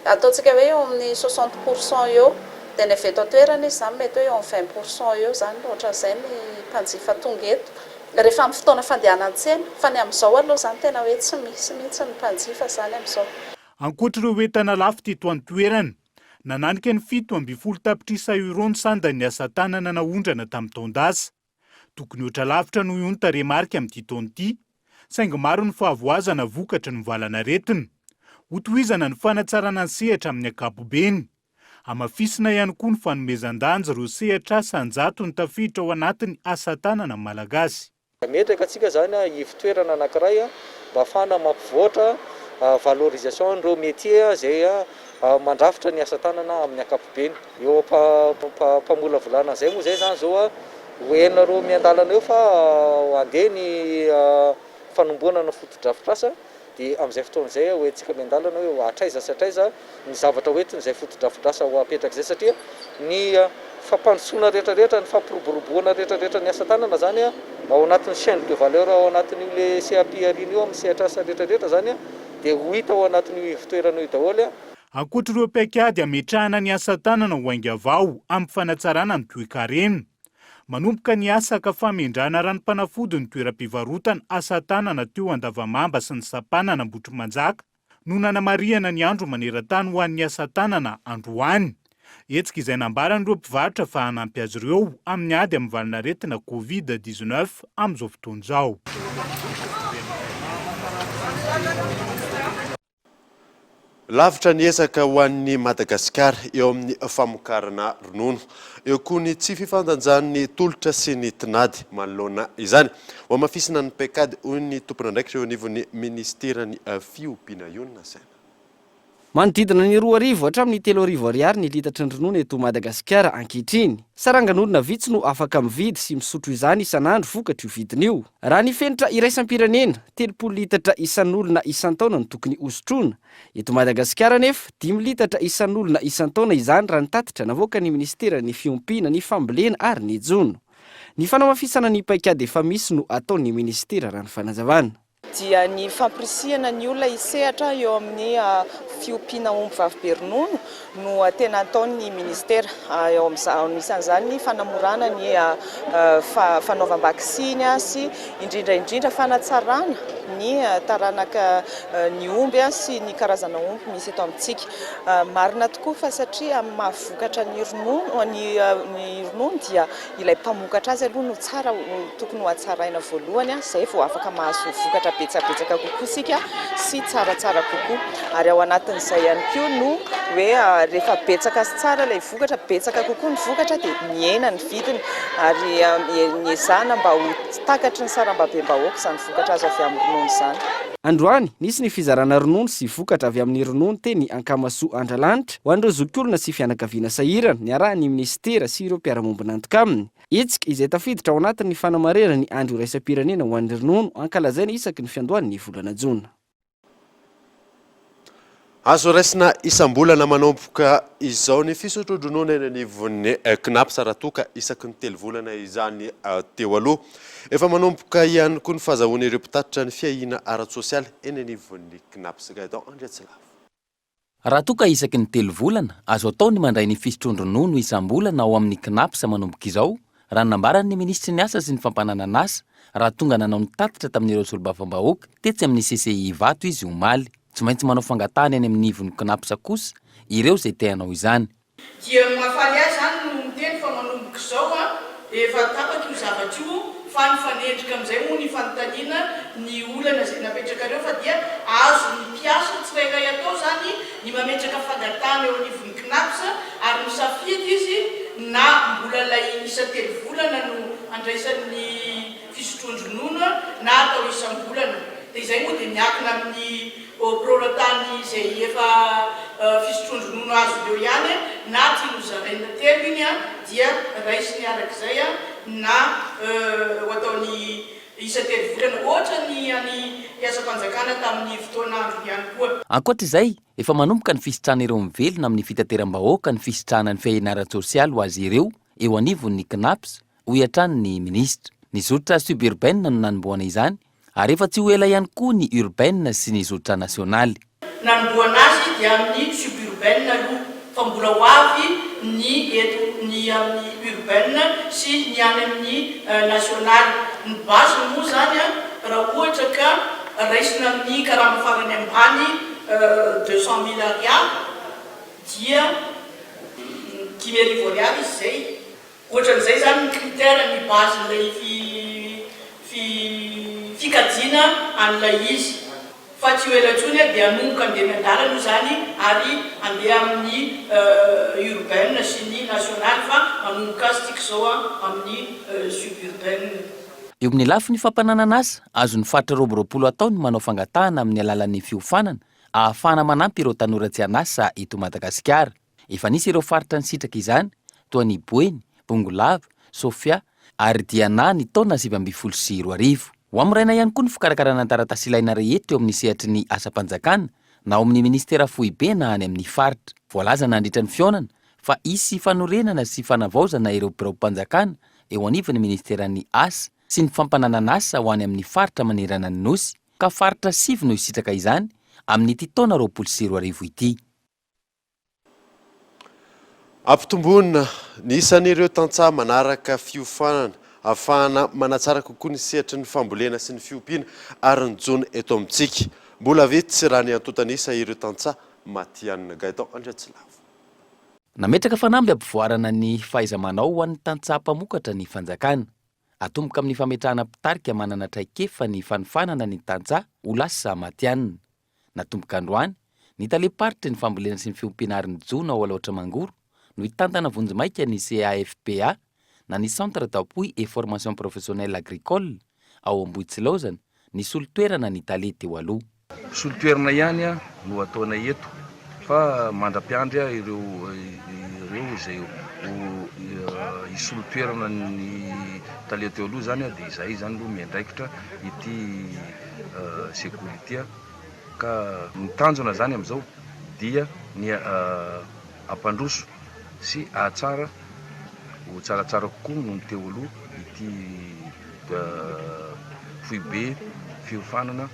ataontsika hoe eo amin'ny 60% eo dia ny avy eto toerana izy zany mety hoe eo amin'ny 20% eo zany ohatran'izay ny mpanjifa tonga eto. Rehefa amin'ny fotoana fandehanan-tsena fa ny amin'izao aloha zany tena hoe tsy misy mihitsy ny mpanjifa zany amin'izao. Ankoatra ireo entana lafo teto an-toerana, nananika ny 7 tapitrisa euro ny sandan'ny asa tanana naondrana tamin'ny taon-dasa. Tokony ohatra lavitra noho io ny taremarika amin'ity taona ity, saingy maro ny fahavoazana vokatra ny valana aretina. Hotohizana ny fanatsarana ny sehatra amin'ny ankapobeny. Amafisina ihany koa ny fanomezan-danja ireo sehatr'asa anjatony tafiditra ao anatin'ny asa tanana malagasy. Metraka atsika zany ivitoerana anankiray mba ahafahana mampivoatra valorisation ireo métier izay mandrafitra ny asa tanana amin'ny ankapobeny. Eo mpamola volana izay moa zay zany zao hoenareo miandalana eo fa andeha ny fanomboana fotodrafitr'asa dia amin'izay fotoana izay hoentsika miandalana hoe atraiza sy atraiza ny zavatra hoentiny izay fotodrafitr'asa ho apetraka izay satria ny fampandrosoana rehetrarehetra ny fampiroboroboana rehetrarehetra ny asa tanana zany ao anatin'ny chaîne de valeur ao anatin'io le CAP arina io amin'ny sehatr'asa rehetrarehetra zany dia ho hita ao anatin'io fitoerana io daholo. Ankoatra ireo paikady ametrahana ny asa tanana ho aingavao amin'ny fanatsarana ny toe-karena. Manomboka ny asa ka famindrana ranom-panafody ny toeram-pivarotana asa tanana teo Andavamamba sy ny Sapanana Ambotrimanjaka no nanamariana ny andro maneran-tany ho an'ny asa tanana androany. Hetsika izay nambaran'ireo mpivarotra fa hanampy azy ireo amin'ny ady amin'ny valina aretina Covid-19 amin'izao fotoana izao. Lavitra ny ezaka ho an'ny Madagasikara eo amin'ny famokarana ronono. Eo koa ny tsy fifandanjan'ny tolotra sy ny tinady manoloana izany. Ho amafisina ny paikady hoy ny tompon'andraikitra eo anivon'ny ministeran'ny fiompiana ionina saina. Manodidina ny 2,000 hatramin'ny 3,000 ariary ny litatra ny ronono eto Madagasikara ankehitriny. Sarangan'olona vitsy no afaka mividy sy misotro izany isan'andro vokatra io vidiny io. Raha ny fenitra iraisam-pirenena 30 litatra isan'olona isan-taona no tokony hosotroina. Eto Madagasikara nefa 10 litatra isan'olona isan-taona izany raha nitatitra navoaka ny ministeran'ny fiompiana ny fambolena ary ny jono. Ny fanamafisana ny paikady efa misy no ataon'ny ministera raha ny fanazavana. dia ny fampirisihana ny olona isehatra eo amin'ny fiompiana omby vavy be ronono no tena ataon'ny ministera eo amin'izany ny fanamorana ny fanaovam-bakisiny sy indrindra fanatsarana ny taranaka ny omby sy ny karazana omby misy eto amintsika. Marina tokoa fa satria mahavokatra ny ronono dia ilay mpamokatra azy aloha no tsara tokony ho atsaraina voalohany zay vao afaka mahazo vokatra betsabetsaka kokoa sika sy tsaratsara kokoa. Ary ao anatin'izay ihany koa no hoe rehefa betsaka sy tsara ilay vokatra, betsaka kokoa ny vokatra dia miena ny vidiny ary niezahana mba ho takatry ny sarambabem-bahoaka izany vokatra azo avy amin'ny ronono izany. Androany nisy ny fizarana ronono sy vokatra avy amin'ny ronono teny Ankamasoa Andralanitra ho an'ireo zokiolona sy fianakaviana sahirana niarahany ministera sy ireo mpiara-momby nantoka aminy. Hetsika izay tafiditra ao anatin'ny fanamarerana ny andro iraisam-pirenena ho an'ny ronono ankalazaina isaky ny fiandohan'ny volana Jona. Azo raisina isam-bolana manomboka izao ny fisotro ronono eny anivon'ny KNAPS raha toa ka isaky ny 3 volana izany teo aloha. Efa manomboka ihany koa ny fahazahoana ireo mpitatitra ny fiahiana ara-tsosialy eny anivon'ny KNAPS Gaëtan Andriatsilava. Raha toa ka isaky ny 3 volana azo atao ny mandray ny fisotron-dronono isam-bolana ao amin'ny KNAPS manomboka izao raha nambaran'ny ministry ny asa sy ny fampananana asa raha tonga nanao ny tatitra tamin'ireo solobavambahoaka tetsy amin'ny CCI Ivato izy omaly. Tsy maintsy manao fangatahana eny amin'ny nivon'ny KNAPS kosa ireo izay te hanao izany. Dia mahafaly azy zany no miteny fa manomboka izao efa tapaka io zavatra io fa ny fanendrika amin'izay moa ny fanontaniana ny olana izay napetraka reo fa dia azo ny mpiasa tsirairay atao zany ny mametraka fangatahana eo anivon'ny KNAPS ary misafidy izy na mbola ilay isa 3 volana no andraisan'ny fisotron-dronono na atao isam-bolana. Dia izay moa dia miankina amin'ny prorotany izay efa fisotron-dronono azo ireo ihany na tiano zaraina telo iny dia raisiny arak'izay na ho ataony isa 3 volana ohatra ny any piasam-panjakana tamin'ny fotoan'andro ihany koa. Ankoatr'izay efa manomboka ny fisitrana ireo mivelona amin'ny fitateram-bahoaka ny fisitrana ny fiahiana ara-tsosialy ho azy ireo eo anivon'ny KNAPS ho iatran'ny ministra. Ny zotra suburbaine no nanomboana izany ary efa tsy ho ela ihany koa ny urbaine sy ny zotra nasionaly. Nanomboana azy dia amin'ny suburbaine aloha fa mbola ho avy ny eto ny amin'ny urbaine sy ny any amin'ny nasionaly. Ny base moa zany raha ohatra ka raisina amin'ny karama farany ambany 200 000 ariary dia 5 000 ariary izy zay. Ohatran'izay zany ny critère ny base ilay fikajina an'ilay izy. Fa tsy ho ela intsony dia hanomboka andeha miandalana io zany ary andeha amin'ny urbaine sy ny nasionaly fa manomboka azy tika izao amin'ny suburbaine. Eo amin'ny lafiny fampananana asa azo ny faritra 20 taona manao fangatahana amin'ny alalan'ny fiofanana ahafahana manampy ireo tanora tsy hanasa eto Madagasikara. Efa nisy ireo faritra nisitraka izany toa ny Boeny, Bongolava, Sofia ary Diana ny taona 2012. Ho amiraina ihany koa ny fikarakarana taratasy ilaina rehetra eo amin'ny sehatry ny asa-panjakana na ao amin'ny ministera foibe na any amin'ny faritra. Voalaza nandritra ny fionana fa isy fanorenana sy fanavaozana ireo mpanjakana eo anivon'ny ministeran'ny asa sy ny fampananana asa ho any amin'ny faritra manerana ny nosy ka faritra 7 no isitraka izany amin'ny ity taona 2020 ity. Ampitomboana nisan'ireo tantsaha manaraka fiofanana afahana manatsara kokoa ny sehatry ny fambolena sy ny fiompiana ary ny jona eto amintsika. Mbola vitsy sy raha ny antotanisa ireo tantsaha Matianina Gaëtan Andriatsilava. Nametraka fanamby ampivoarana ny fahaiza-manao ho an'ny tantsaha mpamokatra ny fanjakana. Atomboka amin'ny fametrahana mpitarika manana traikefa ny fanofanana ny tantsaha ho lasa Matianina. Natomboka androany ny taleparitry ny fambolena sy ny fiompiana ary ny jona ao Alaotra Mangoro no hitantana vonjimaika ny CAFPA na ny Centre d'appui et formation professionnelle agricole ao Ambohitsilaozana ny solotoerana ny tale teo aloha. Solotoerana ihany no ataona eto fa mandra-piandry ireo izay isolotoerana ny tale teo aloha zany dia izay zany aloha miandraikitra ity sécurité ka ny tanjona zany amin'izao dia ny ampandroso sy ahatsara ho tsaratsara kokoa no teo aloha ity foibe fiofanana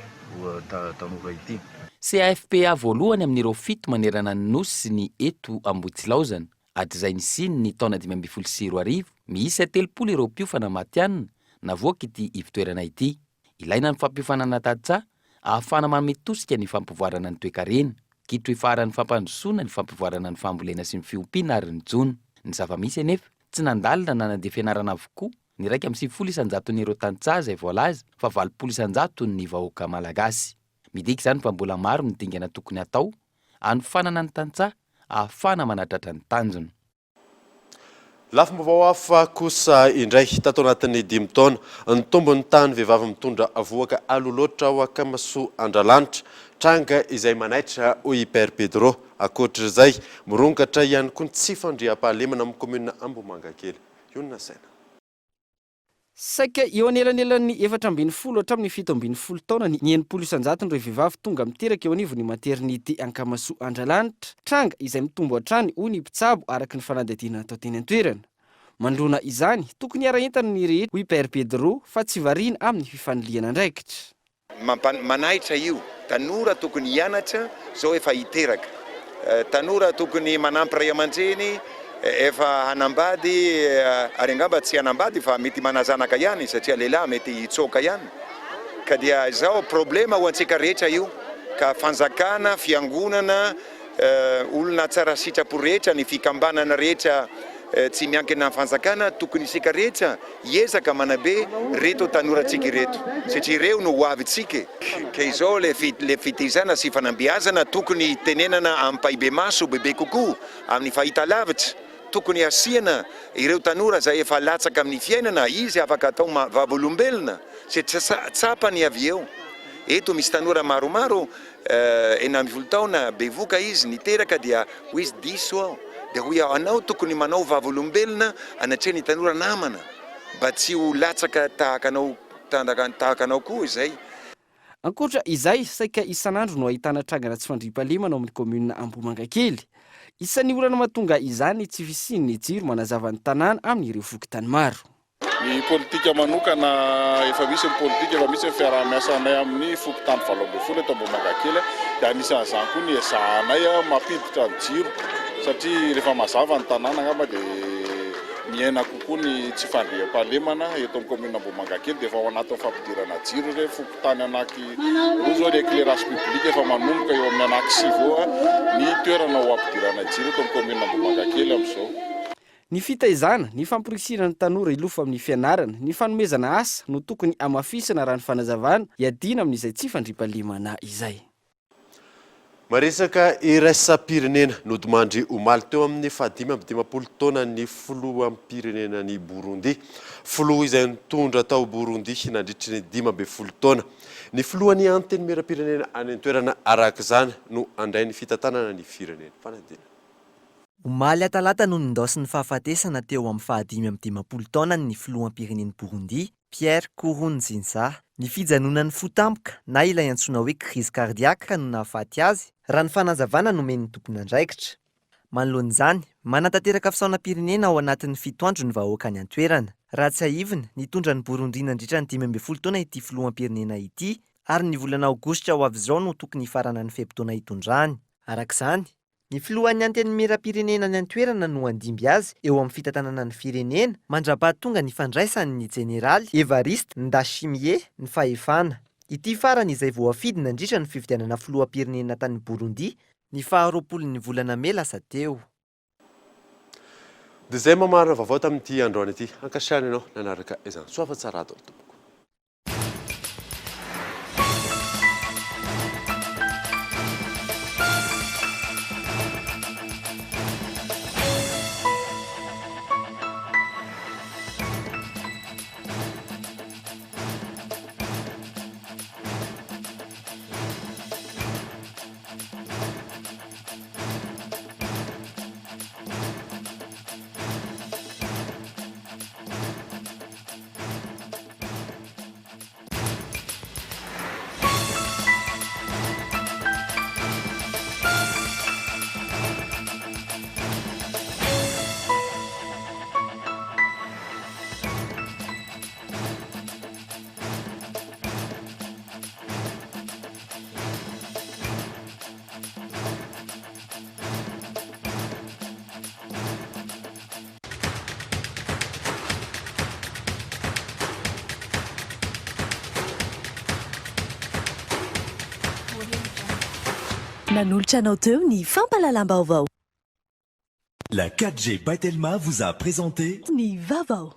tanora ity. CAFPA voalohany amin'ireo fito manerana ny nosy sy ny eto Ambohitsilaozana atr'izay nisiny ny taona 2024 miisa 30 ireo mpiofana matianina navoaka ity ivitoerana ity. Ilaina ny fampiofanana tantsaha ahafana manome tosika ny fampivoarana ny toe-karena, kitro ifaran'ny fampandrosoana ny fampivoarana ny fambolena sy ny fiompiana ary ny jona. Ny zava-misy anefa tsy nandalina na nandeha fianarana avokoa ny 150 n'ireo tantsaha izay voalaza fa 20 ny vahoaka malagasy. Midika izany fa mbola maro ny dingana tokony atao hanofanana ny tantsaha ahafana manatratra ny tanjona. Lafim-baovao hafa kosa indray tato anatin'ny 5 taona ny tombon'ny tany vehivavy mitondra voaka aloloatra ao Akamasoa Andralanitra tranga izay manaitra hoy Père Pedro. Ankoatr'izay mirongatra ihany koa ny tsy fandriam-pahalemana amin'ny komina Ambohimangakely. Iona saina. Saika eo anelanelan'ny 4ambin'ny hatramin'ny 7ambin'ny taona ny 900 ireo vehivavy tonga miteraka eo anivon'ny maternité Akamasoa Andralanitra tranga izay mitombo hatrany hoy ny mpitsabo araka ny fanadihadiana atao teny an-toerana. Mandrona izany tokony araentana ny rehetra hoy Père Pedro fa tsy variana amin'ny fifaniliana andraikitra. Manaitra io tanora tokony hianatra zao efa hiteraka. Tanora tokony manampy ray aman-dreny efa hanambady ary angamba tsy hanambady fa mety manazanaka ihany satria lehilahy mety hitsoka ihany. Ka dia zao problema ho antsika rehetra io ka fanjakana fiangonana olona tsara sitrapo rehetra ny fikambanana rehetra tsy miankina fanjakana tokony isika rehetra hiezaka manabe reto tanorantsika reto satria ireo no ho avytsika. Ka izao le fitizana sy fanambeazana tokony tenenana amin'ny paibe maso bebe kokoa amin'ny fahita lavitra. Tokony asiana ireo tanora zay efa latsaka amin'ny fiainana izy afaka atao vavolombelona satria tsapany avy eo. Eto misy tanora maromaro 9 taona bevoka izy niteraka dia ho izy diso ao dia hoy anao tokony manao vavolombelona anatrehany tanora namana mba tsy ho latsaka tahakanao koa izay. Ankoatra izay saika isan'andro no ahitana trangana tsy fandriam-pahalemana ao amin'ny komina Ambohimangakely. Isan'ny olana mahatonga izany tsy fisian'ny jiro manazava ny tanàna amin'ireo fokontany maro. Ny politika manokana efa misy ny politika efa misy ny fiaraha-miasanay amin'ny fokontany 7 eto Ambohimangakely dia anisan'izany koa ny ezahanay mampiditra ny jiro satria rehefa mazava ny tanàna angamba dia miaina kokoa ny tsy fandriam-pahalemana eto amin'ny komina Ambohimangakely dia efa ao anatin'ny fampidirana jiro re fokontany anaky roa zao éclairage public efa manomboka eo amin'ny anaky 6 ny toerana ho ampidirana jiro eto amin'ny komina Ambohimangakely amin'izao. Ny fitaizana, ny fampirisihana ny tanora ilofa amin'ny fianarana, ny fanomezana asa no tokony amafisana raha ny fanazavana hiadina amin'izay tsy fandriam-pahalemana izay. Maresaka iraisam-pirenena nodimandry omaly teo amin'ny 5 taona ny filoham-pirenena ny Burundi. Filoha izay nitondra tao Burundi nandritry ny 15 taona. Ny filohan'ny antenimieram-pirenena any an-toerana arak'izany no andray ny fitantanana ny firenena. Fanadina. Omaly atalata no nindosy ny fahafatesana teo amin'ny 15 taona ny filoham-pirenen'i Burundi, Pierre Nkurunziza. Ny fijanonan'ny fotampoka na ilay antsoina hoe crise cardiaque no nahafaty azy raha ny fanazavana nomeny tompony andraikitra. Manoloan'izany, manatanteraka fisaoram-pirenena ao anatin'ny 7 andro ny vahoaka any an-toerana. Raha tsy haivina, nitondra ny Burundi nandritra ny 15 taona ity filoham-pirenena ity ary ny volana aogositra ho avy izao no tokony hifarana ny fehim-potoana hitondrany. Arak'izany, ny filohan'ny antenimieram-pirenena ny an-toerana no andimby azy eo amin'ny fitantanana ny firenena mandra-pahatonga ny fandraisan'ny jeneraly Evariste Ndayishimiye ny fahefana. Ity farany izay voafidy nandritra ny fifidianana filoham-pirenena tany Burundi ny 20 volana May lasa teo. Dia izay mamarina vaovao tamin'ity androany ity. Ankasitrahana ianao nanaraka izany. Soafa tsara ato. Nanolotra anao teo ny fampalalam-baovao. La 4G by Telma vous a présenté Ny vaovao.